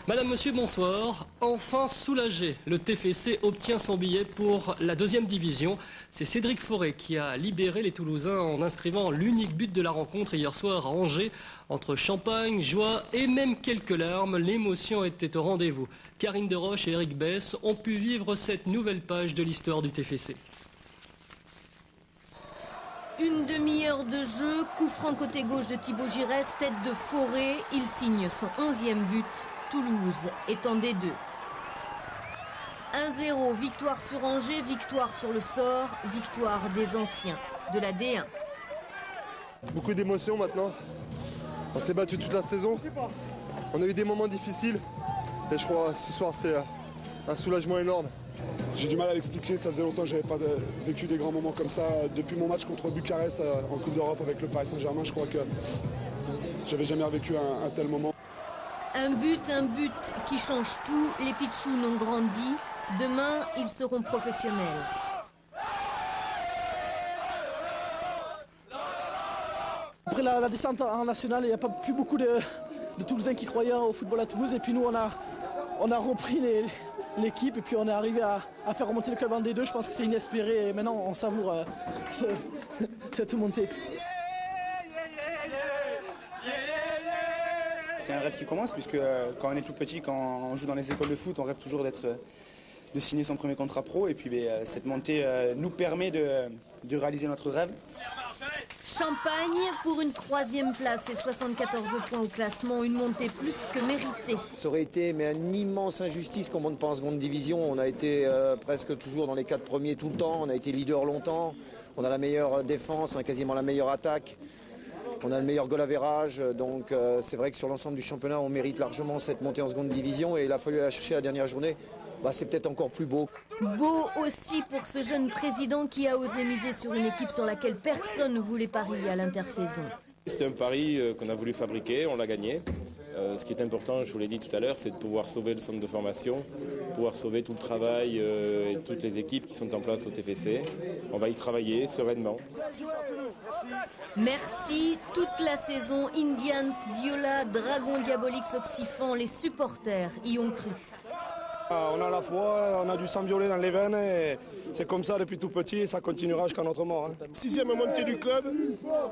Madame, monsieur, bonsoir. Enfin soulagé, le TFC obtient son billet pour la 2e division. C'est Cédric Forêt qui a libéré les Toulousains en inscrivant l'unique but de la rencontre hier soir à Angers. Entre champagne, joie et même quelques larmes, l'émotion était au rendez-vous. Karine Deroche et Eric Bess ont pu vivre cette nouvelle page de l'histoire du TFC. Une demi-heure de jeu, coup franc côté gauche de Thibaut Giresse, tête de Forêt. Il signe son 11e but. Toulouse est en D2. 1-0, victoire sur Angers, victoire sur le sort, victoire des anciens de la D1. Beaucoup d'émotions maintenant. On s'est battu toute la saison. On a eu des moments difficiles. Et je crois que ce soir c'est un soulagement énorme. J'ai du mal à l'expliquer, ça faisait longtemps que je n'avais pas vécu des grands moments comme ça. Depuis mon match contre Bucarest en Coupe d'Europe avec le Paris Saint-Germain, je crois que j'avais jamais vécu un tel moment. Un but qui change tout. Les Pitchouns ont grandi. Demain, ils seront professionnels. Après la descente en national, il n'y a pas plus beaucoup de Toulousains qui croyaient au football à Toulouse. Et puis nous, on a repris l'équipe et puis on est arrivé à faire remonter le club en D2. Je pense que c'est inespéré et maintenant on savoure cette montée. C'est un rêve qui commence puisque quand on est tout petit, quand on joue dans les écoles de foot, on rêve toujours de signer son premier contrat pro et puis cette montée nous permet de réaliser notre rêve. Champagne pour une 3e place et 74 points au classement, une montée plus que méritée. Ça aurait été une immense injustice qu'on monte pas en seconde division. On a été presque toujours dans les 4 premiers tout le temps, on a été leader longtemps, on a la meilleure défense, on a quasiment la meilleure attaque. On a le meilleur goal average, donc c'est vrai que sur l'ensemble du championnat, on mérite largement cette montée en seconde division et il a fallu la chercher la dernière journée. C'est peut-être encore plus beau. Beau aussi pour ce jeune président qui a osé miser sur une équipe sur laquelle personne ne voulait parier à l'intersaison. C'était un pari qu'on a voulu fabriquer, on l'a gagné. Ce qui est important, je vous l'ai dit tout à l'heure, c'est de pouvoir sauver le centre de formation, pouvoir sauver tout le travail et toutes les équipes qui sont en place au TFC. On va y travailler sereinement. Merci. Toute la saison, Indians, Viola, Dragon Diabolix, Oxyphan, les supporters y ont cru. On a la foi, on a du sang violet dans les veines et c'est comme ça depuis tout petit et ça continuera jusqu'à notre mort. 6e montée du club,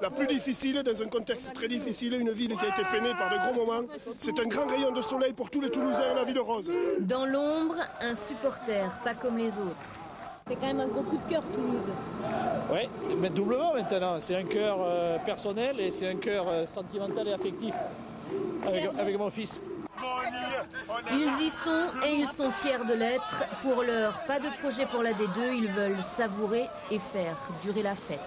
la plus difficile dans un contexte très difficile, une ville qui a été peinée par de gros moments. C'est un grand rayon de soleil pour tous les Toulousains et la ville rose. Dans l'ombre, un supporter, pas comme les autres. C'est quand même un gros coup de cœur Toulouse. Oui, mais doublement maintenant. C'est un cœur personnel et c'est un cœur sentimental et affectif avec mon fils. Ils y sont et ils sont fiers de l'être. Pour l'heure, pas de projet pour la D2, ils veulent savourer et faire durer la fête.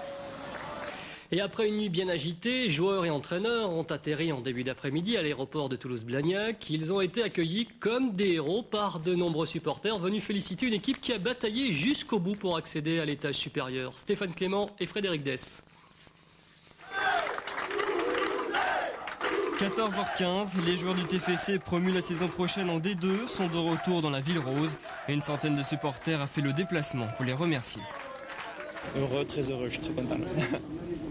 Et après une nuit bien agitée, joueurs et entraîneurs ont atterri en début d'après-midi à l'aéroport de Toulouse-Blagnac. Ils ont été accueillis comme des héros par de nombreux supporters venus féliciter une équipe qui a bataillé jusqu'au bout pour accéder à l'étage supérieur. Stéphane Clément et Frédéric Dess. 14h15, les joueurs du TFC promus la saison prochaine en D2 sont de retour dans la ville rose et une centaine de supporters a fait le déplacement pour les remercier. Heureux, très heureux, je suis très content.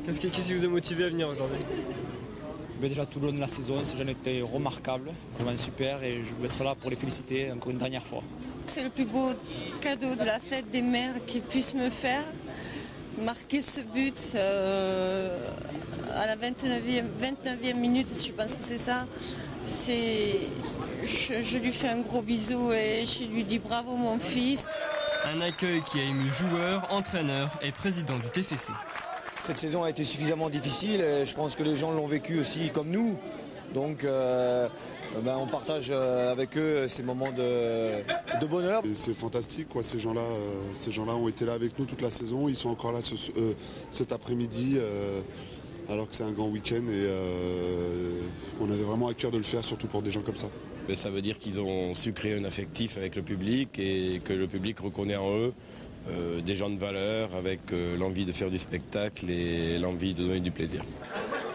Qu'est-ce qui vous a motivé à venir aujourd'hui? Déjà tout le long de la saison, ces jeunes étaient remarquables, vraiment super et je veux être là pour les féliciter encore une dernière fois. C'est le plus beau cadeau de la fête des mères qu'ils puissent me faire. Marquer ce but à la 29e minute, je pense que c'est ça. Je lui fais un gros bisou et je lui dis bravo mon fils. Un accueil qui a ému joueurs, entraîneurs et président du TFC. Cette saison a été suffisamment difficile et je pense que les gens l'ont vécu aussi comme nous. Donc on partage avec eux ces moments de bonheur. C'est fantastique, quoi. Ces gens-là ont été là avec nous toute la saison. Ils sont encore là cet après-midi alors que c'est un grand week-end et on avait vraiment à cœur de le faire, surtout pour des gens comme ça. Ça veut dire qu'ils ont su créer un affectif avec le public et que le public reconnaît en eux des gens de valeur avec l'envie de faire du spectacle et l'envie de donner du plaisir.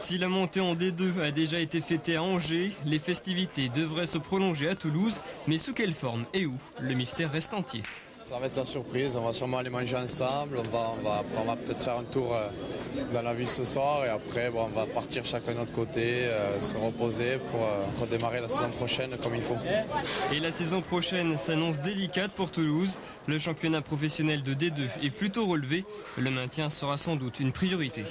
Si la montée en D2 a déjà été fêtée à Angers, les festivités devraient se prolonger à Toulouse, mais sous quelle forme et où? Le mystère reste entier. Ça va être la surprise, on va sûrement aller manger ensemble, on va peut-être faire un tour dans la ville ce soir et après on va partir chacun de notre côté, se reposer pour redémarrer la saison prochaine comme il faut. Et la saison prochaine s'annonce délicate pour Toulouse. Le championnat professionnel de D2 est plutôt relevé. Le maintien sera sans doute une priorité.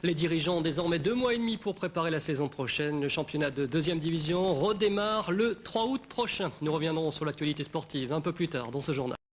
Les dirigeants ont désormais 2 mois et demi pour préparer la saison prochaine. Le championnat de 2e division redémarre le 3 août prochain. Nous reviendrons sur l'actualité sportive un peu plus tard dans ce journal.